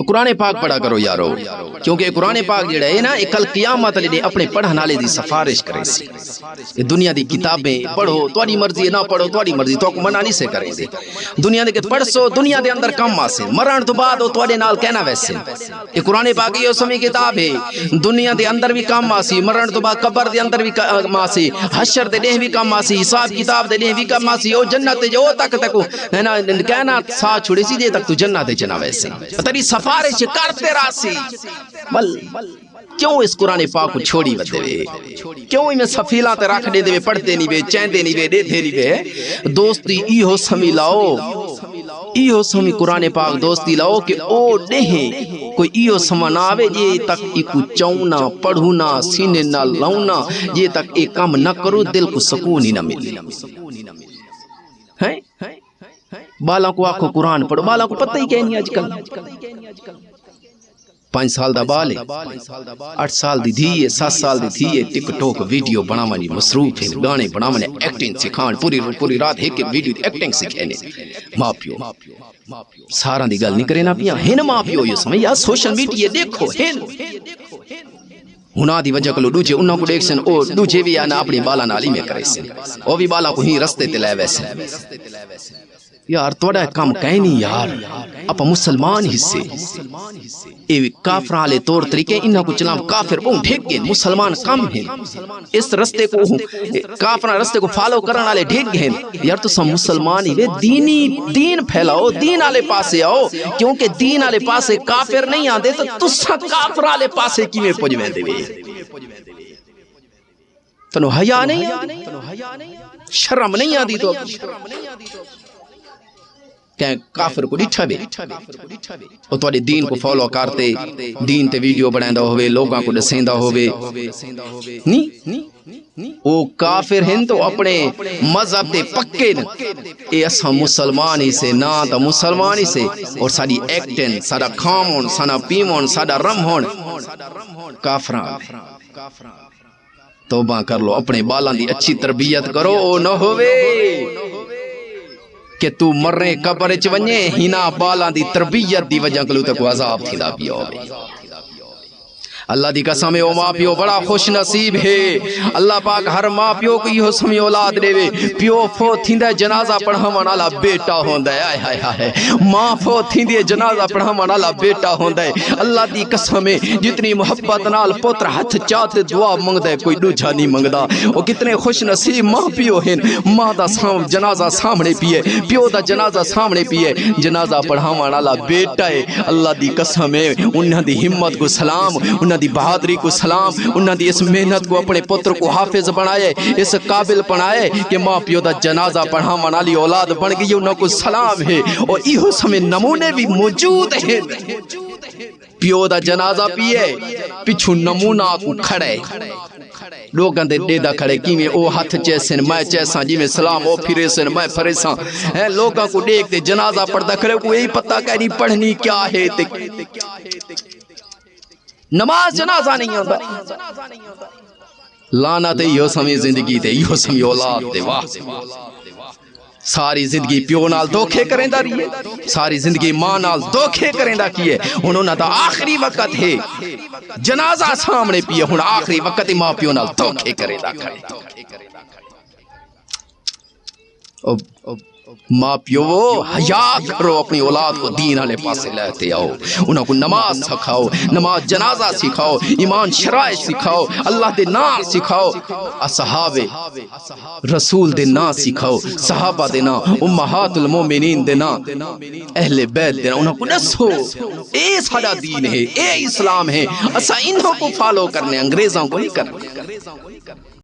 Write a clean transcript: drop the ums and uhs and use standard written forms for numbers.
قرآن پاک پڑھا کرو یارو، کیونکہ قرآن پاک جڑا ہے نا یہ کل قیامت لے اپنے پڑھن والے دی سفارش کرے سی۔ یہ دنیا دی کتابیں پڑھو، تہاڈی مرضی نہ پڑھو تہاڈی مرضی، تو کو منع نہیں سے کرے دے۔ دنیا دے پڑھ سو دنیا دے اندر کم آسے، مرن تو بعد او تہاڈے نال کہنا ویسے۔ یہ قرآن پاک یہ سمی کتاب ہے، دنیا دے اندر بھی کم آسی، مرن تو بعد قبر دے اندر بھی کم آسی، حشر دے لے بھی کم آسی، حساب کتاب دے لے بھی کم آسی، او جنت جو تک ہے نا کہنا ساتھ چھڑے سی دے تک تو جنت جنا ویسے۔ تیری سفارش کرتے راسی بل کیوں اس قرآن پاک کو چھوڑی بدے وے، کیوں میں سفیلاں تے رکھ دے وے، پڑھتے نہیں وے، چیندے نہیں وے، دیتے نہیں وے۔ دوستی ایہو سمی لاؤ، ایہو سمی قرآن پاک دوستی لاؤ کہ او نہیں کوئی ایہو سما نہ آوے جے تک ایکو چاؤنا پڑھونا سینے نہ لاؤنا، جے تک ایک کام نہ کرو دل کو سکون ہی نہ ملے۔ بالاں کو آکھو قرآن پڑھو، بالاں کو پتہ ہی کہ نہیں آج کل۔ 5 سال دا بال ہے، 8 سال دی دھی ہے، 7 سال دی دھی ہے، ٹک ٹوک ویڈیو بناونی مصروف ہے، گانے بناونے، ایکٹنگ سکھان، پوری رات ایک ویڈیو دی ایکٹنگ سکھانے۔ ماں پیو ساراں دی گل نہیں کرے نا پیاں، ہن ماں پیو یہ سمجھ یا سوشل میڈیا دیکھو ہن ہنا دی وجہ کلو دوجے انہاں کو دیکھ سن، او دوجے بھی آنا اپنی بالا نالی میں کرے سن، او بھی بالا کو ہی رستے تے لے ویسے۔ یار توڑا کام کہیں نہیں یار، اپا مسلمان حصے اے کافراں لے طور طریقے انہاں کو چلام کافر بہن ڈھیک گئے، مسلمان کم ہیں، اس رستے کو کافراں رستے کو فالو کرن والے ڈھیک گئے۔ یار تو سب مسلمان ہی وے، دین پھیلاؤ، دین والے پاسے آؤ، کیونکہ دین والے پاسے کافر نہیں آندے تو تساں کافر والے پاسے کیویں پج ویندے وے؟ تنو حیا نہیں، شرم نہیں آندی تو کہ کافر کو ڈٹھا بے او تواڈے دین کو فالو کرتے، دین تے ویڈیو بنائندا ہوے، لوگاں کو دسیندا ہوے، نہیں او کافر ہیں تو اپنے مذہب تے پکے ن۔ اے اساں مسلمان ہی سے نا تا مسلمان ہی سے، اور ساری ایکٹن، سارا کھامون، سارا پیمون، سارا رم ہون کافراں۔ توبہ کر لو، اپنے بالاں دی اچھی تربیت کرو، او نہ ہوے کہ تو مرنے قبر چ ونجے ہینا بالاں دی تربیت دی وجہ کلو تک عذاب تھیندا پیا ہوے۔ اللہ دی قسم ہے او ماں پیو بڑا خوش نصیب ہے، اللہ پاک ہر ماں پیو کو یہ سمی اولاد دے وے۔ پیو فوت تھیندا جنازہ پڑھاون والا بیٹا ہوندا ہے، ہائے ہائے ہائے، ماں فوت تھیندی ہے جنازہ پڑھاون والا بیٹا ہوندا ہے۔ اللہ دی قسم ہے جتنی محبت نال پتر ہاتھ چاتے دعا منگدا ہے کوئی دوجا نہیں منگدا۔ او کتنے خوش نصیب ماں پیو ہیں، ماں دا جنازہ سامنے پیے، پیو دا جنازہ سامنے پیے، جنازہ پڑھاون والا بیٹا ہے۔ اللہ دی قسم ہے انہاں دی ہمت کو سلام، انہاں دی بہادری کو سلام، انہاں دی اس محنت کو اپنے پتر کو حافظ بنائے، اس قابل بنائے کہ ماں پیو دا جنازہ پڑھاون والی اولاد بن گئی، انہاں کو سلام ہے۔ اور ایہو سمے نمونے بھی موجود ہیں، پیو دا جنازہ پیے پچھو نمونہ کو کھڑے، لوگاں دے ڈیدہ کھڑے کیویں او ہاتھ چیسن میں چیساں، جی میں سلام او پھرے سن میں پھرے ساں، لوگاں کو دیکھ دے جنازہ پڑھدا کھڑے کو یہی پتہ کہ نہیں پڑھنی کیا ہے، نماز جنازہ نہیں ہوتا۔ لعنت یو سمی زندگی تے یو سمی اولاد تے، واہ ساری زندگی پیو نال دھوکھے کریندا رہی ہے، ساری زندگی ماں نال دھوکھے کریندا کیے، انہوں نے تا آخری وقت ہے جنازہ سامنے پیے، ہن آخری وقت ماں پیو نال دھوکھے کریندا کھڑے۔ ماں پیو حیا کرو، اپنی اولاد کو دین والے پاسے لیتے آؤ، انہوں کو نماز سکھاؤ، نماز جنازہ سکھاؤ، ایمان شرائع سکھاؤ، اللہ دے نام سکھاؤ، اصحاب رسول دے نام سکھاؤ، صحابہ دے نام، امہات المومنین دے نام، اہل بیت دے نام، انہوں کو نسو۔ اے سارا دین ہے، اے اسلام ہے، اسا انہوں کو فالو کرنے، انگریزوں کو نہیں کرنے۔